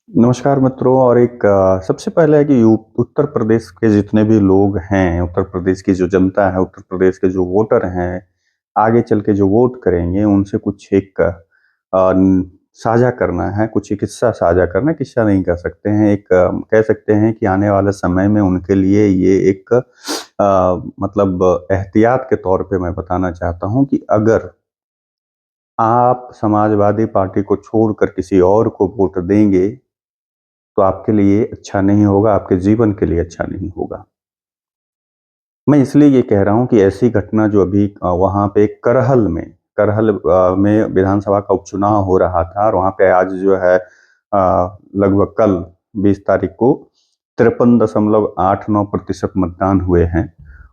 नमस्कार मित्रों। और एक सबसे पहले है कि उत्तर प्रदेश के जितने भी लोग हैं, उत्तर प्रदेश की जो जनता है, उत्तर प्रदेश के जो वोटर हैं, आगे चल के जो वोट करेंगे, उनसे कुछ एक साझा करना है, कुछ एक किस्सा साझा करना है। किस्सा नहीं कह सकते हैं, एक कह सकते हैं कि आने वाले समय में उनके लिए ये एक मतलब एहतियात के तौर पे मैं बताना चाहता हूँ कि अगर आप समाजवादी पार्टी को छोड़कर किसी और को वोट देंगे तो आपके लिए अच्छा नहीं होगा, आपके जीवन के लिए अच्छा नहीं होगा। मैं इसलिए ये कह रहा हूँ कि ऐसी घटना जो अभी वहाँ पे करहल में विधानसभा का उपचुनाव हो रहा था और वहाँ पे आज जो है लगभग कल 20 तारीख को 53.89% मतदान हुए हैं।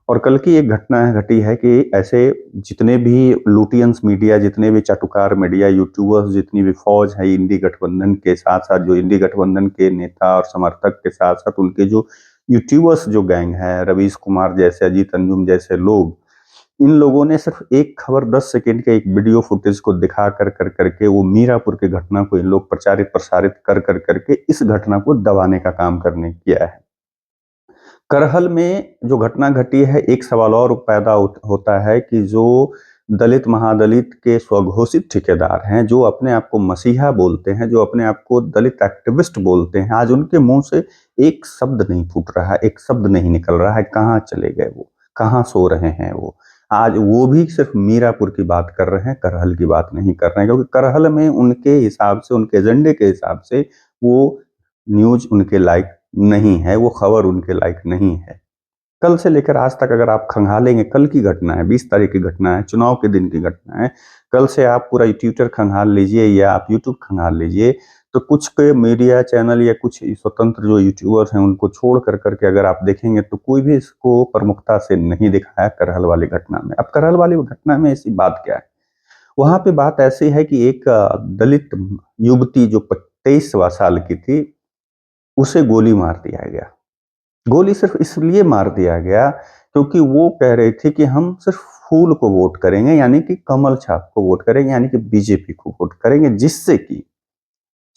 और कल की एक घटना घटी है कि ऐसे जितने भी लुटियंस मीडिया, जितने भी चाटुकार मीडिया, यूट्यूबर्स, जितनी भी फौज है इंडी गठबंधन के साथ साथ, जो इंडी गठबंधन के नेता और समर्थक के साथ साथ उनके जो यूट्यूबर्स जो गैंग है, रवीश कुमार जैसे, अजीत अंजुम जैसे लोग, इन लोगों ने सिर्फ एक खबर 10 सेकंड के एक वीडियो फुटेज को दिखा कर करके वो मीरापुर की घटना को इन लोग प्रचारित प्रसारित कर करके इस घटना को दबाने का काम करने किया है। करहल में जो घटना घटी है, एक सवाल और पैदा होता है कि जो दलित महादलित के स्वघोषित ठेकेदार हैं, जो अपने आप को मसीहा बोलते हैं, जो अपने आप को दलित एक्टिविस्ट बोलते हैं, आज उनके मुंह से एक शब्द नहीं फूट रहा है, एक शब्द नहीं निकल रहा है। कहाँ चले गए वो, कहाँ सो रहे हैं वो? आज वो भी सिर्फ मीरापुर की बात कर रहे हैं, करहल की बात नहीं कर रहे हैं, क्योंकि करहल में उनके हिसाब से, उनके एजेंडे के हिसाब से वो न्यूज उनके लायक नहीं है, वो खबर उनके लायक नहीं है। कल से लेकर आज तक अगर आप खंगालेंगे, कल की घटना है, 20 तारीख की घटना है, चुनाव के दिन की घटना है। कल से आप पूरा ट्विटर खंगाल लीजिए या आप यूट्यूब खंगाल लीजिए, तो कुछ के मीडिया चैनल या कुछ स्वतंत्र जो यूट्यूबर्स हैं उनको छोड़ कर करके अगर आप देखेंगे तो कोई भी इसको प्रमुखता से नहीं दिखाया करहल वाली घटना में। अब करहल वाली घटना में ऐसी बात क्या है? वहां पे बात ऐसी है कि एक दलित युवती जो 23 साल की थी, उसे गोली मार दिया गया। गोली सिर्फ इसलिए मार दिया गया क्योंकि वो कह रहे थे कि हम सिर्फ फूल को वोट करेंगे, यानी कि कमल छाप को वोट करेंगे, यानी कि बीजेपी को वोट करेंगे, जिससे कि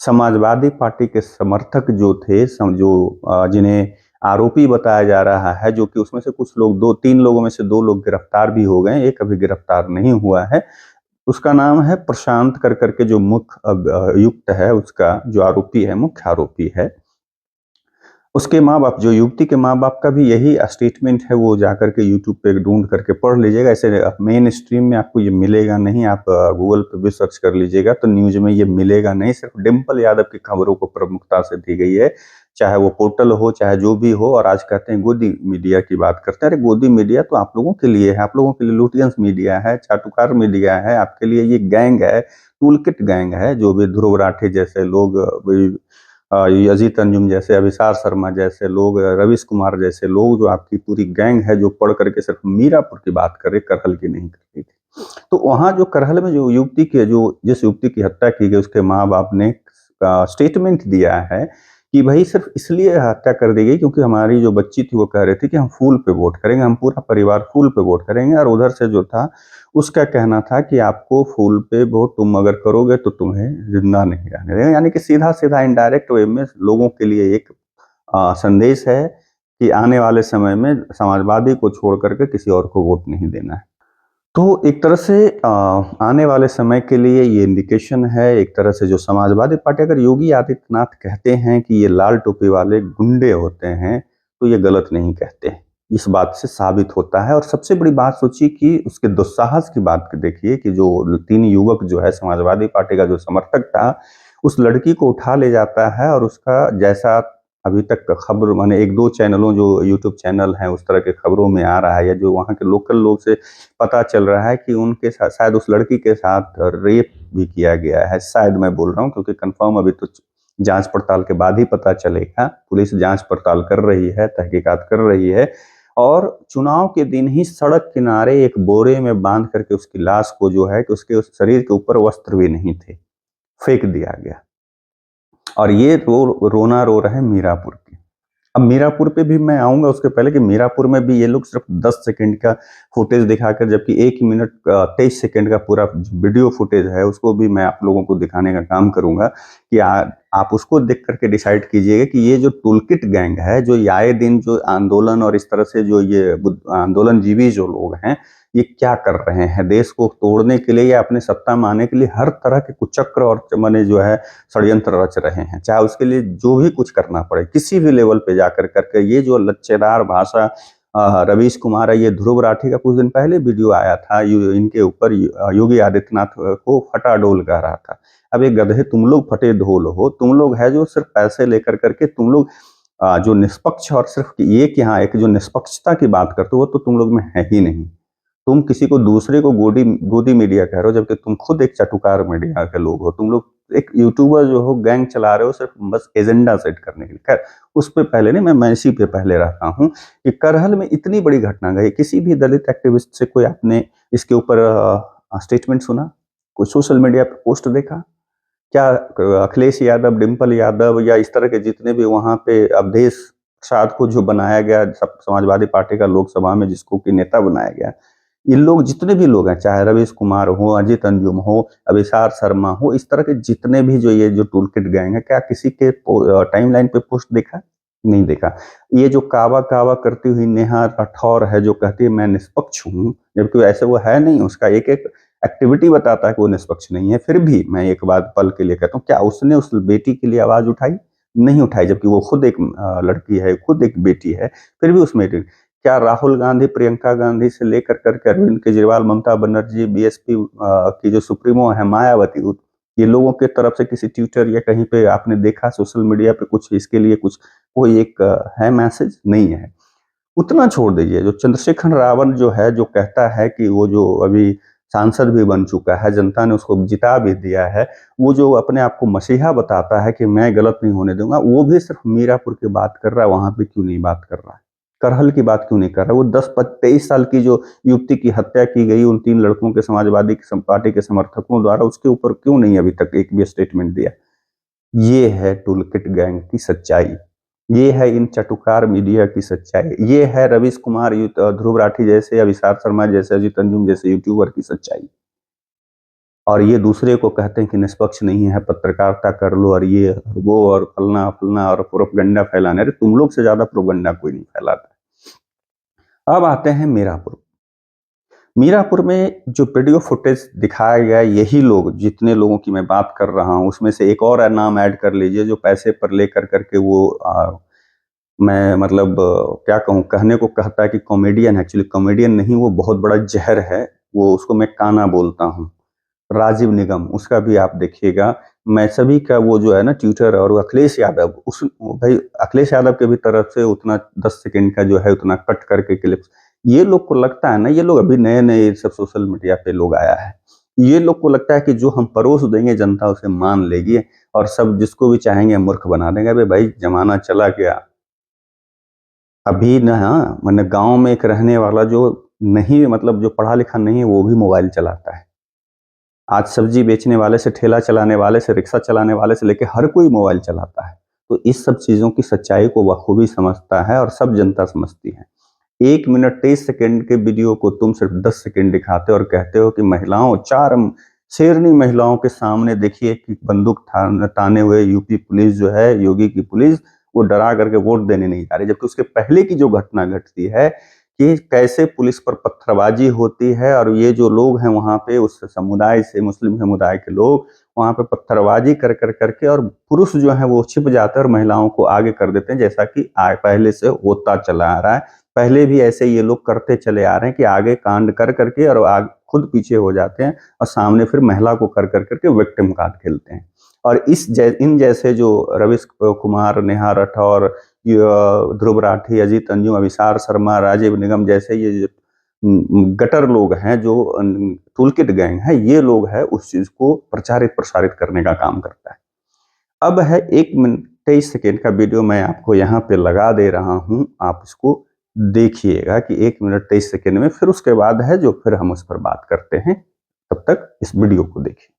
समाजवादी पार्टी के समर्थक जो थे, जिन्हें आरोपी बताया जा रहा है, जो कि उसमें से कुछ लोग, दो तीन लोगों में से दो लोग गिरफ्तार भी हो गए, एक अभी गिरफ्तार नहीं हुआ है। उसका नाम है प्रशांत कर करके, जो मुख्य युक्त है, उसका जो आरोपी है, मुख्य आरोपी है। उसके माँ-बाप, जो युवती के माँ-बाप का भी यही स्टेटमेंट है, वो जाकर के यूट्यूब पे ढूँढ करके पढ़ लीजिएगा। ऐसे मेन स्ट्रीम में आपको ये मिलेगा नहीं, आप गूगल पे भी सर्च कर लीजिएगा तो न्यूज़ में ये मिलेगा नहीं। सिर्फ डिंपल यादव की खबरों को प्रमुखता से दी गई है, चाहे वो पोर्टल हो, चाहे जो भी हो। और आज कहते हैं गोदी मीडिया की बात करते हैं। अरे गोदी मीडिया तो आप लोगों के लिए है, आप लोगों के लिए लुटियंस मीडिया है, चाटुकार मीडिया है, आपके लिए ये गैंग है, टूलकिट गैंग है। जो भी ध्रुव राठे जैसे लोग, ये अजीत अंजुम जैसे, अभिसार शर्मा जैसे लोग, रवीश कुमार जैसे लोग, जो आपकी पूरी गैंग है, जो पढ़ करके सिर्फ मीरापुर की बात कर रही, करहल की नहीं कर रही थी। तो वहाँ जो करहल में जो युवती की, जो जिस युवती की हत्या की गई, उसके माँ-बाप ने स्टेटमेंट दिया है कि भई सिर्फ इसलिए हत्या कर दी गई क्योंकि हमारी जो बच्ची थी वो कह रही थी कि हम फूल पे वोट करेंगे, हम पूरा परिवार फूल पे वोट करेंगे। और उधर से जो था, उसका कहना था कि आपको फूल पे वोट तुम अगर करोगे तो तुम्हें जिंदा नहीं रहने देंगे। यानी कि सीधा-सीधा इनडायरेक्ट वे में लोगों के लिए एक संदेश है कि आने वाले समय में समाजवादी को छोड़ करके किसी और को वोट नहीं देना है। तो एक तरह से आने वाले समय के लिए ये इंडिकेशन है, एक तरह से जो समाजवादी पार्टी, अगर योगी आदित्यनाथ कहते हैं कि ये लाल टोपी वाले गुंडे होते हैं, तो ये गलत नहीं कहते। इस बात से साबित होता है। और सबसे बड़ी बात सोचिए कि उसके दुस्साहस की बात देखिए कि जो 3 युवक जो है, समाजवादी पार्टी का जो समर्थक था, उस लड़की को उठा ले जाता है और उसका, जैसा अभी तक खबर, माने 1-2 चैनलों, जो यूट्यूब चैनल हैं, उस तरह के खबरों में आ रहा है, या जो वहाँ के लोकल लोग से पता चल रहा है कि उनके साथ, शायद उस लड़की के साथ रेप भी किया गया है। शायद मैं बोल रहा हूँ क्योंकि कंफर्म अभी तो जांच पड़ताल के बाद ही पता चलेगा। पुलिस जांच पड़ताल कर रही है, तहकीकात कर रही है। और चुनाव के दिन ही सड़क किनारे एक बोरे में बांध करके उसकी लाश को, जो है कि उसके उस शरीर के ऊपर वस्त्र भी नहीं थे, फेंक दिया गया। और ये रोना रो रहे हैं मीरापुर के। अब मीरापुर पे भी मैं आऊँगा, उसके पहले कि मीरापुर में भी ये लोग सिर्फ 10 सेकंड का फुटेज दिखाकर, जबकि 1 मिनट 23 सेकंड का पूरा वीडियो फुटेज है, उसको भी मैं आप लोगों को दिखाने का काम करूँगा कि आप उसको देख करके डिसाइड कीजिएगा कि ये जो टूलकिट गैंग है, जो ये आए दिन जो आंदोलन और इस तरह से जो ये आंदोलनजीवी जो लोग हैं, ये क्या कर रहे हैं देश को तोड़ने के लिए या अपने सत्ता में आने के लिए हर तरह के कुचक्र और माने जो है षड्यंत्र रच रहे हैं, चाहे उसके लिए जो भी कुछ करना पड़े किसी भी लेवल पे जाकर करके। ये जो लच्चेदार भाषा रवीश कुमार है, ये ध्रुव राठी का कुछ दिन पहले वीडियो आया था, इनके ऊपर योगी आदित्यनाथ को फटा डोल कह रहा था। अब ये गधे तुम लोग फटे ढोल हो, तुम लोग है जो सिर्फ पैसे लेकर करके तुम लोग जो निष्पक्ष और सिर्फ ये कि हाँ एक जो निष्पक्षता की बात करते हो वो तो तुम लोग में है ही नहीं। तुम किसी को दूसरे को गोदी मीडिया कह रहे हो, जबकि तुम खुद एक चटुकार मीडिया के लोग हो। तुम लोग एक यूट्यूबर जो हो गैंग चला रहे हो सिर्फ बस एजेंडा सेट करने के लिए। खैर उस पे पहले नहीं, मैं इसी पे पहले रहता हूँ कि करहल में इतनी बड़ी घटना गई, किसी भी दलित एक्टिविस्ट से कोई आपने इसके ऊपर स्टेटमेंट सुना, कोई सोशल मीडिया पे पोस्ट देखा क्या? अखिलेश यादव, डिम्पल यादव या इस तरह के जितने भी वहां पे अवधेश प्रसाद को जो बनाया गया समाजवादी पार्टी का लोकसभा में जिसको कि नेता बनाया गया, ये लोग जितने भी लोग हैं, चाहे रवीश कुमार हो, अजित अंजुम हो, अभिसार शर्मा हो, इस तरह के जितने भी जो ये जो टूलकिट गैंग है, क्या किसी के टाइमलाइन पे पोस्ट देखा? नहीं देखा। ये जो कावा कावा करती हुई नेहा राठौर है जो कहती है मैं निष्पक्ष हूँ, जबकि ऐसे वो है नहीं, उसका एक एक एक्टिविटी बताता है कि वो निष्पक्ष नहीं है। फिर भी मैं एक बात पल के लिए कहता हूँ, क्या उसने उस बेटी के लिए आवाज उठाई? नहीं उठाई, जबकि वो खुद एक लड़की है, खुद एक बेटी है, फिर भी उसमें क्या राहुल गांधी, प्रियंका गांधी से लेकर करके अरविंद केजरीवाल, ममता बनर्जी, बीएसपी की जो सुप्रीमो है मायावती, ये लोगों के तरफ से किसी ट्विटर या कहीं पे आपने देखा सोशल मीडिया पे कुछ इसके लिए कुछ कोई एक है मैसेज? नहीं है। उतना छोड़ दीजिए, जो चंद्रशेखर रावत जो है, जो कहता है कि वो जो अभी सांसद भी बन चुका है, जनता ने उसको जिता भी दिया है, वो जो अपने आप को मसीहा बताता है कि मैं गलत नहीं होने दूंगा, वो भी सिर्फ मीरापुर की बात कर रहा है, वहां पे क्यों नहीं बात कर रहा है? करहल की बात क्यों नहीं कर रहा? वो 10-23 साल की जो युवती की हत्या की गई उन 3 लड़कों के समाजवादी पार्टी के समर्थकों द्वारा, उसके ऊपर क्यों नहीं अभी तक एक भी स्टेटमेंट दिया? ये है टूलकिट गैंग की सच्चाई, ये है इन चटुकार मीडिया की सच्चाई, ये है रवीश कुमार, ध्रुव राठी जैसे, अभिसार शर्मा जैसे, अजित अंजुम जैसे यूट्यूबर की सच्चाई। और ये दूसरे को कहते हैं कि निष्पक्ष नहीं है, पत्रकारिता कर लो और ये वो और फलना फलना और प्रोपगंडा फैलाने। अरे तुम लोग से ज्यादा प्रोपगंडा कोई नहीं फैलाता। अब आते हैं मीरापुर। मीरापुर में जो वीडियो फुटेज दिखाया गया, यही लोग, जितने लोगों की मैं बात कर रहा हूं उसमें से एक और नाम ऐड कर लीजिए जो पैसे पर लेकर करके वो मैं मतलब क्या कहूँ, कहने को कहता है कि कॉमेडियन, एक्चुअली कॉमेडियन नहीं, वो बहुत बड़ा जहर है, वो उसको मैं काना बोलता हूँ। राजीव निगम, उसका भी आप देखिएगा। मैं सभी का वो जो है ना ट्विटर, और अखिलेश यादव, उस भाई अखिलेश यादव के भी तरफ से उतना 10 सेकंड का जो है उतना कट करके क्लिप्स, ये लोग को लगता है ना, ये लोग अभी नए नए सब सोशल मीडिया पे लोग आया है, ये लोग को लगता है कि जो हम परोस देंगे जनता उसे मान लेगी और सब जिसको भी चाहेंगे मूर्ख बना देंगे। अबे भाई जमाना चला गया। अभी ना मैंने गांव में एक रहने वाला जो नहीं, मतलब जो पढ़ा लिखा नहीं है, वो भी मोबाइल चलाता है। आज सब्जी बेचने वाले से, ठेला चलाने वाले से, रिक्शा चलाने वाले से लेके हर कोई मोबाइल चलाता है। तो इस सब चीजों की सच्चाई को बखूबी समझता है और सब जनता समझती है। 1 मिनट 23 सेकंड के वीडियो को तुम सिर्फ 10 सेकंड दिखाते हो और कहते हो कि महिलाओं, 4 शेरनी महिलाओं के सामने देखिए कि बंदूक ताने हुए यूपी पुलिस जो है, योगी की पुलिस, वो डरा करके वोट देने नहीं जा रही। जबकि उसके पहले की जो घटना घटती है कि कैसे पुलिस पर पत्थरबाजी होती है और ये जो लोग हैं वहां पे उस समुदाय से, मुस्लिम समुदाय के लोग वहां पे पत्थरबाजी कर करके और पुरुष जो है वो छिप जाते हैं और महिलाओं को आगे कर देते हैं, जैसा कि पहले से होता चला आ रहा है। पहले भी ऐसे ये लोग करते चले आ रहे हैं कि आगे कांड कर करके और खुद पीछे हो जाते हैं और सामने फिर महिला को कर करके विक्टिम कार्ड खेलते हैं। और इन जैसे जो रवीश कुमार, नेहा राठौर, ध्रुव राठी, अजित अंजुम, अभिसार शर्मा, राजीव निगम जैसे ये गटर लोग हैं, जो टूलकिट गैंग है, ये लोग है उस चीज को प्रचारित प्रसारित करने का काम करता है। अब है 1 मिनट 23 सेकेंड का वीडियो, मैं आपको यहाँ पे लगा दे रहा हूँ, आप इसको देखिएगा कि 1 मिनट 23 सेकेंड में, फिर उसके बाद है जो फिर हम उस पर बात करते हैं। तब तक इस वीडियो को देखिए।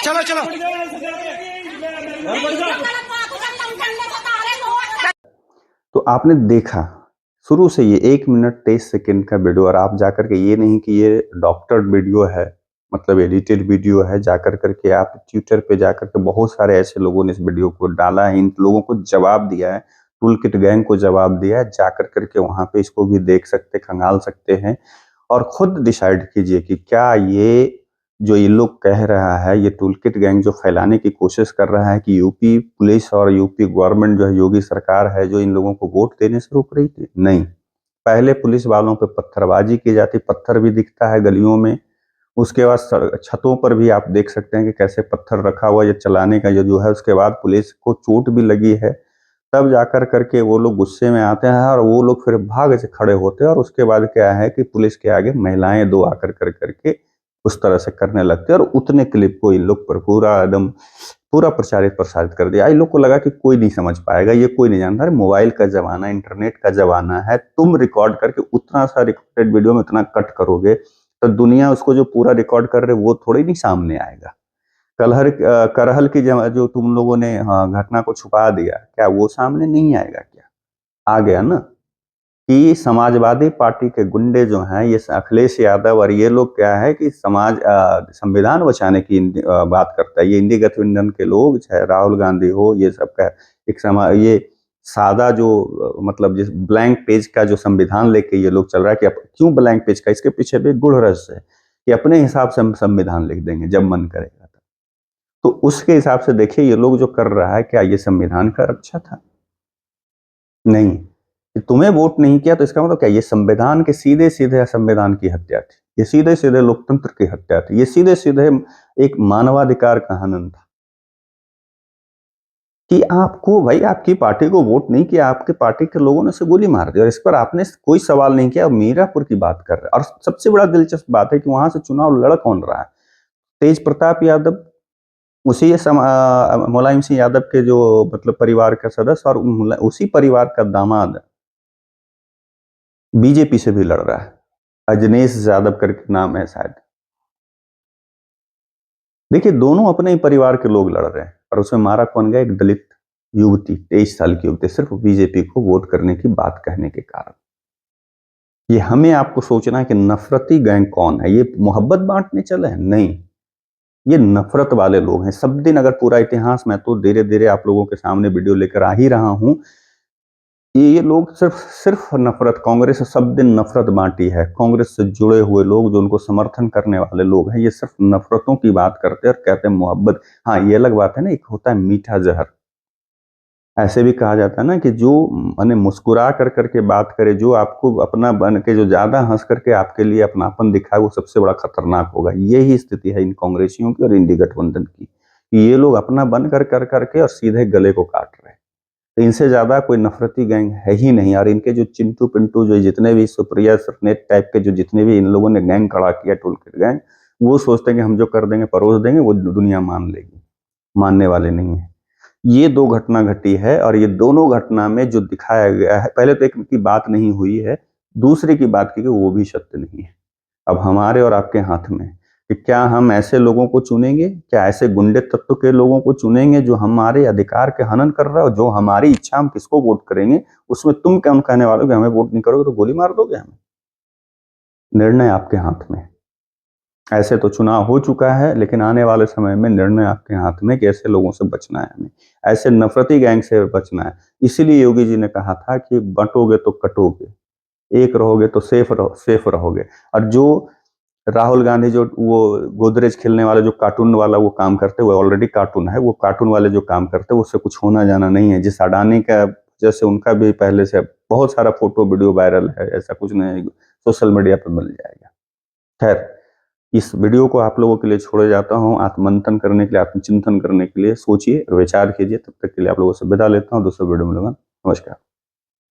चलो चलो। तो आपने देखा शुरू से ये 1 मिनट 23 सेकेंड का वीडियो, और आप जाकर के ये नहीं कि ये डॉक्टर्ड वीडियो है, मतलब एडिटेड वीडियो है, जाकर करके आप ट्विटर पे जाकर के बहुत सारे ऐसे लोगों ने इस वीडियो को डाला है, इन लोगों को जवाब दिया है, टूलकिट गैंग को जवाब दिया है, जाकर करके वहां पे इसको भी देख सकते, खंगाल सकते हैं और खुद डिसाइड कीजिए कि क्या ये जो ये लोग कह रहा है, ये टूलकिट गैंग जो फैलाने की कोशिश कर रहा है कि यूपी पुलिस और यूपी गवर्नमेंट जो है, योगी सरकार है, जो इन लोगों को वोट देने से रोक रही थी, नहीं। पहले पुलिस वालों पे पत्थरबाजी की जाती, पत्थर भी दिखता है गलियों में, उसके बाद छतों पर भी आप देख सकते हैं कि कैसे पत्थर रखा हुआ, ये चलाने का जो है, उसके बाद पुलिस को चोट भी लगी है, तब जाकर करके वो लोग गुस्से में आते हैं और वो लोग फिर भाग से खड़े होते हैं, और उसके बाद क्या है कि पुलिस के आगे महिलाएं दो आकर कर करके उस तरह से करने लगते हैं, और उतने क्लिप को इन लोग पर पूरा एकदम पूरा प्रसारित कर दिया। इन लोग को लगा कि कोई नहीं समझ पाएगा, ये कोई नहीं जानता, मोबाइल का जमाना, इंटरनेट का जमाना है, तुम रिकॉर्ड करके उतना सा रिकॉर्डेड वीडियो में इतना कट करोगे तो दुनिया उसको जो पूरा रिकॉर्ड कर रहे वो थोड़ी नहीं सामने आएगा। करहल की जो तुम लोगों ने घटना को छुपा दिया, क्या वो सामने नहीं आएगा? क्या आ गया ना कि समाजवादी पार्टी के गुंडे जो हैं, ये अखिलेश यादव और ये लोग क्या है कि संविधान बचाने की बात करता है। ये इंडी गठबंधन के लोग, चाहे राहुल गांधी हो, ये सब का ये सादा जो मतलब जिस ब्लैंक पेज का जो संविधान लेके ये लोग चल रहा है कि क्यों ब्लैंक पेज का, इसके पीछे भी गुड़ रस है कि अपने हिसाब से हम संविधान लिख देंगे जब मन करेगा। तो उसके हिसाब से देखिए ये लोग जो कर रहा है, क्या ये संविधान का रक्षा था? नहीं। तुम्हें वोट नहीं किया तो इसका मतलब क्या, ये संविधान के सीधे सीधे संविधान की हत्या थी, ये सीधे सीधे लोकतंत्र की हत्या थी, ये सीधे सीधे एक मानवाधिकार का हनन था कि आपको भाई आपकी पार्टी को वोट नहीं किया, आपके पार्टी के लोगों ने से गोली मार दी और इस पर आपने कोई सवाल नहीं किया। मीरापुर की बात कर रहे हैं, और सबसे बड़ा दिलचस्प बात है कि वहां से चुनाव लड़ कौन रहा है? तेज प्रताप यादव, उसी मुलायम सिंह यादव के जो मतलब परिवार का सदस्य, और उसी परिवार का दामाद बीजेपी से भी लड़ रहा है, अजनेश यादव करके नाम है शायद। देखिए दोनों अपने ही परिवार के लोग लड़ रहे हैं, और उसमें मारा कौन गया? एक दलित युवती, 23 साल की युवती, सिर्फ बीजेपी को वोट करने की बात कहने के कारण। ये हमें आपको सोचना है कि नफरती गैंग कौन है। ये मोहब्बत बांटने चले हैं? नहीं, ये नफरत वाले लोग हैं। सब दिन अगर पूरा इतिहास, मैं तो धीरे धीरे आप लोगों के सामने वीडियो लेकर आ ही रहा हूं, ये लोग सिर्फ नफरत, कांग्रेस से सब दिन नफरत बांटी है। कांग्रेस से जुड़े हुए लोग, जो उनको समर्थन करने वाले लोग हैं, ये सिर्फ नफरतों की बात करते हैं और कहते हैं मोहब्बत। हाँ, ये अलग बात है ना, एक होता है मीठा जहर। ऐसे भी कहा जाता है ना कि जो माने मुस्कुरा कर करके बात करे, जो आपको अपना बन के, जो ज्यादा हंस करके आपके लिए अपनापन दिखाए, वो सबसे बड़ा खतरनाक होगा। यही स्थिति है इन कांग्रेसियों की और इंडी गठबंधन की, ये लोग अपना बन कर करके और सीधे गले को काट रहे हैं। तो इनसे ज्यादा कोई नफरती गैंग है ही नहीं। और इनके जो चिंटू पिंटू, जो जितने भी सुप्रिया सरनेट टाइप के जो जितने भी इन लोगों ने गैंग खड़ा किया, टूलकिट गैंग, वो सोचते हैं कि हम जो कर देंगे, परोस देंगे, वो दुनिया मान लेगी। मानने वाले नहीं है। ये दो घटना घटी है, और ये दोनों घटना में जो दिखाया गया है, पहले तो एक की बात नहीं हुई है, दूसरे की बात की कि वो भी सत्य नहीं है। अब हमारे और आपके हाथ में कि क्या हम ऐसे लोगों को चुनेंगे, क्या ऐसे गुंडे तत्व के लोगों को चुनेंगे जो हमारे अधिकार के हनन कर रहा है, और जो हमारी इच्छा, हम किसको वोट करेंगे उसमें तुम क्या कहने वाले हो कि हमें वोट नहीं करोगे तो गोली मार दोगे हमें? निर्णय आपके हाथ में। ऐसे तो चुनाव हो चुका है, लेकिन आने वाले समय में निर्णय आपके हाथ में कि ऐसे लोगों से बचना है, हमें ऐसे नफरती गैंग से बचना है। इसीलिए योगी जी ने कहा था कि बंटोगे तो कटोगे, एक रहोगे तो सेफ रहोगे। और जो राहुल गांधी जो वो गोदरेज खेलने वाला जो कार्टून वाला वो काम करते, वो ऑलरेडी कार्टून है, वो कार्टून वाले जो काम करते उससे कुछ होना जाना नहीं है। जिस अडानी का जैसे उनका भी पहले से बहुत सारा फोटो वीडियो वायरल है, ऐसा कुछ नहीं, सोशल मीडिया पर मिल जाएगा। खैर, इस वीडियो को आप लोगों के लिए छोड़े जाता हूँ, आत्ममंथन करने के लिए, आत्मचिंतन करने के लिए। सोचिए और विचार कीजिए। तब तक के लिए आप लोगों से विदा लेता हूँ, दूसरे वीडियो में मिलूंगा। नमस्कार।